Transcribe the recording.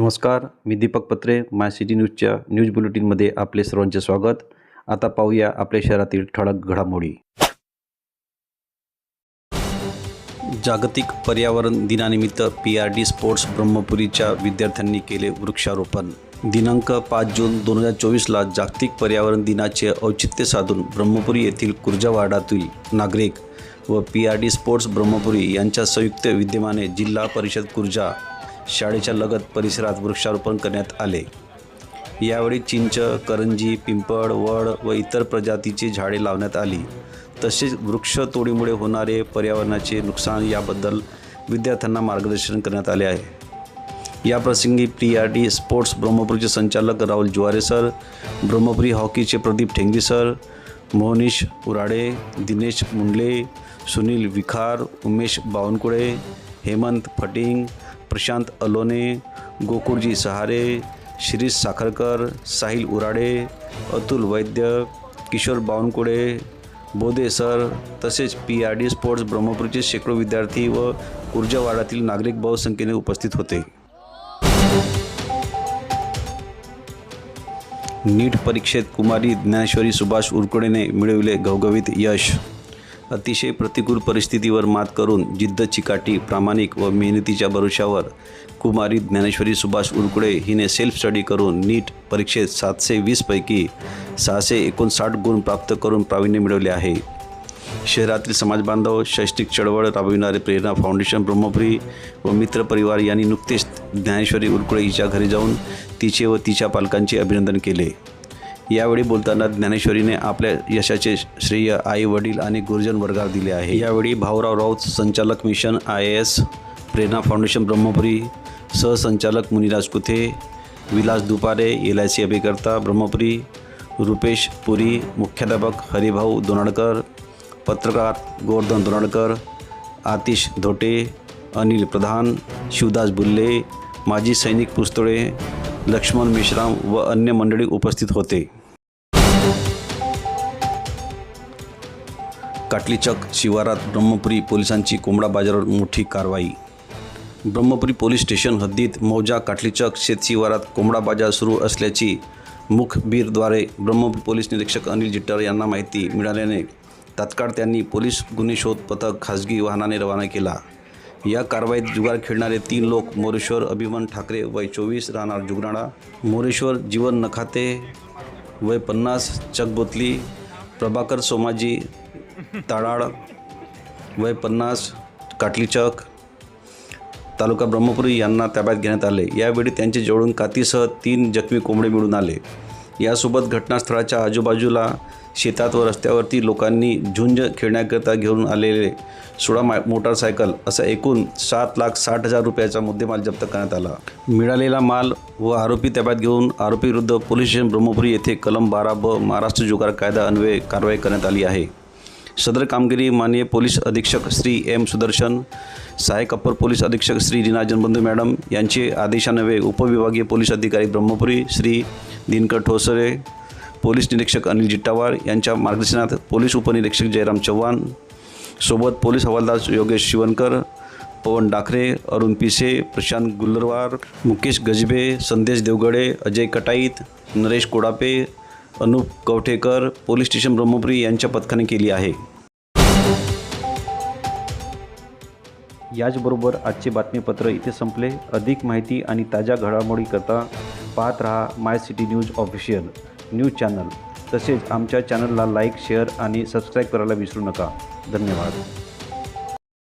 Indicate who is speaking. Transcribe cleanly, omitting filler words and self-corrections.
Speaker 1: नमस्कार, मी दीपक पत्रे. माय सिटी न्यूजच्या न्यूज बुलेटिनमध्ये आपले सर्वांचे स्वागत. आता पाहूया आपल्या शहरातील ठळक घडामोडी. जागतिक पर्यावरण दिनानिमित्त PRD स्पोर्ट्स ब्रह्मपुरीच्या विद्यार्थ्यांनी केले वृक्षारोपण. दिनांक 5 जून 2024ला जागतिक पर्यावरण दिनाचे औचित्य साधून ब्रह्मपुरी येथील कुर्जावाडातील नागरिक व PRD स्पोर्ट्स ब्रह्मपुरी यांच्या संयुक्त विद्यमाने जिल्हा परिषद कुर्जा शाळेच्या लगत परिसरात वृक्षारोपण करण्यात आले. यावेळी चिंच, करंजी, पिंपळ, वड व इतर प्रजातीची झाडे लावण्यात आली. तसेच वृक्षतोडीमुळे होणारे पर्यावरणाचे नुकसान याबद्दल विद्यार्थ्यांना मार्गदर्शन करण्यात आले आहे. याप्रसंगी PRD स्पोर्ट्स ब्रह्मपुरीचे संचालक राहुल जुवारे सर, ब्रह्मपुरी हॉकीचे प्रदीप ठेंगडी सर, मोहनीश उराडे, दिनेश मुंडले, सुनील विखार, उमेश बावनकुळे, हेमंत फटिंग, प्रशांत अलोने, गोकुळजी सहारे, शिरीष साखरकर, साहिल उराडे, अतुल वैद्य, किशोर बावनकुळे, बोदे सर तसेच PRD स्पोर्ट्स ब्रह्मपुरीचे शेकडो विद्यार्थी व कुर्जावाडातील नागरिक बहुसंख्येने उपस्थित होते. नीट परीक्षेत कुमारी ज्ञानेश्वरी सुभाष उरकुडेने मिळविले घवघवीत यश. अतिशय प्रतिकूल परिस्थितीवर मात करून जिद्द चिकाटी, प्रामाणिक व मेहनतीच्या भरोशावर कुमारी ज्ञानेश्वरी सुभाष उरकुडे हिने सेल्फ स्टडी करून नीट परीक्षेत 720 पैकी 659 गुण प्राप्त करून प्रावीण्य मिळवले आहे. शहरातील समाजबांधव, शैक्षणिक चळवळ राबविणारे प्रेरणा फाउंडेशन ब्रह्मपुरी व मित्रपरिवार यांनी नुकतेच ज्ञानेश्वरी उरकुडे हिच्या घरी जाऊन तिचे व तिच्या पालकांचे अभिनंदन केले. यावेळी बोलताना ज्ञानेश्वरीने आपल्या यशाचे श्रेय आई वडील आणि गुरुजन वर्गाला दिले आहे. यावेळी भाऊराव राऊत, संचालक मिशन IAS, प्रेरणा फाउंडेशन ब्रह्मपुरी, सहसंचालक मुनिराज कुथे, विलास दुपारे, LIC अभिकर्ता ब्रह्मपुरी, रुपेश पुरी, मुख्याध्यापक हरिभाऊ दोनाडकर, पत्रकार गोवर्धन दोनाडकर, आतिश धोटे, अनिल प्रधान, शिवदास बुल्ले, माजी सैनिक पुस्तळे, लक्ष्मण मेश्राम व अन्य मंडळी उपस्थित होते. काटलीचक शिवारात ब्रह्मपुरी पोलिसांची कोंबडा बाजारावर मोठी कारवाई. ब्रह्मपुरी पोलीस स्टेशन हद्दीत मौजा काटलीचक शेतशिवारात कोंबडा बाजार सुरू असल्याची मुखबिरद्वारे ब्रह्मपुरी पोलीस निरीक्षक अनिल जिट्टर यांना माहिती मिळाल्याने तात्काळ त्यांनी पोलीस गुन्हे शोध पथक खासगी वाहनाने रवाना केला. या कारवाईत जुगार खेळणारे 3 लोक मोरेश्वर अभिमन ठाकरे वय 24 राहणार जुगनाळा, मोरेश्वर जीवन नखाते वय 50 चकबोतली, प्रभाकर सोमाजी ताडाळ वय 50 काटलीचक तालुका ब्रह्मपुरी यांना ताब्यात घेण्यात आले. यावेळी त्यांचे जवळून कातीसह 3 जखमी कोंबडे मिळून आले. यासोबत घटनास्थळाच्या आजूबाजूला शेतात व रस्त्यावरती लोकांनी झुंज खेळण्याकरता घेऊन आलेले 16 मोटारसायकल असा एकूण 7,60,000 रुपयाचा मुद्देमाल जप्त करण्यात आला. मिळालेला माल व आरोपी ताब्यात घेऊन आरोपीविरुद्ध पोलीस स्टेशन ब्रह्मपुरी येथे कलम 12B महाराष्ट्र जुगार कायदा अन्वये कारवाई करण्यात आली आहे. सदर कामगिरी माननीय पोलीस अधीक्षक श्री M सुदर्शन, सहाय्यक अप्पर पोलीस अधीक्षक श्री रीना जनबंधू मॅडम यांचे आदेशान्वये उपविभागीय पोलीस अधिकारी ब्रह्मपुरी श्री दिनकर ठोसरे, पोलीस निरीक्षक अनिल जिट्टावार यांच्या मार्गदर्शनात पोलीस उपनिरीक्षक जयराम चव्हाण सोबत पोलीस हवालदार योगेश शिवनकर, पवन डाखरे, अरुण पिसे, प्रशांत गुल्लरवार, मुकेश गजबे, संदेश देवगडे, अजय कटाईत, नरेश कोडापे, अनूप कवठेकर पोलीस स्टेशन ब्रह्मपुरी यांच्या पथकाने केली आहे. याचबरोबर आजचे बातमीपत्र इथे संपले. अधिक माहिती आणि ताज्या घडामोडी करता पाहत रहा my city news official news channel. तसेच आमच्या चॅनलला लाईक, शेअर आणि सबस्क्राईब करायला विसरू नका. धन्यवाद.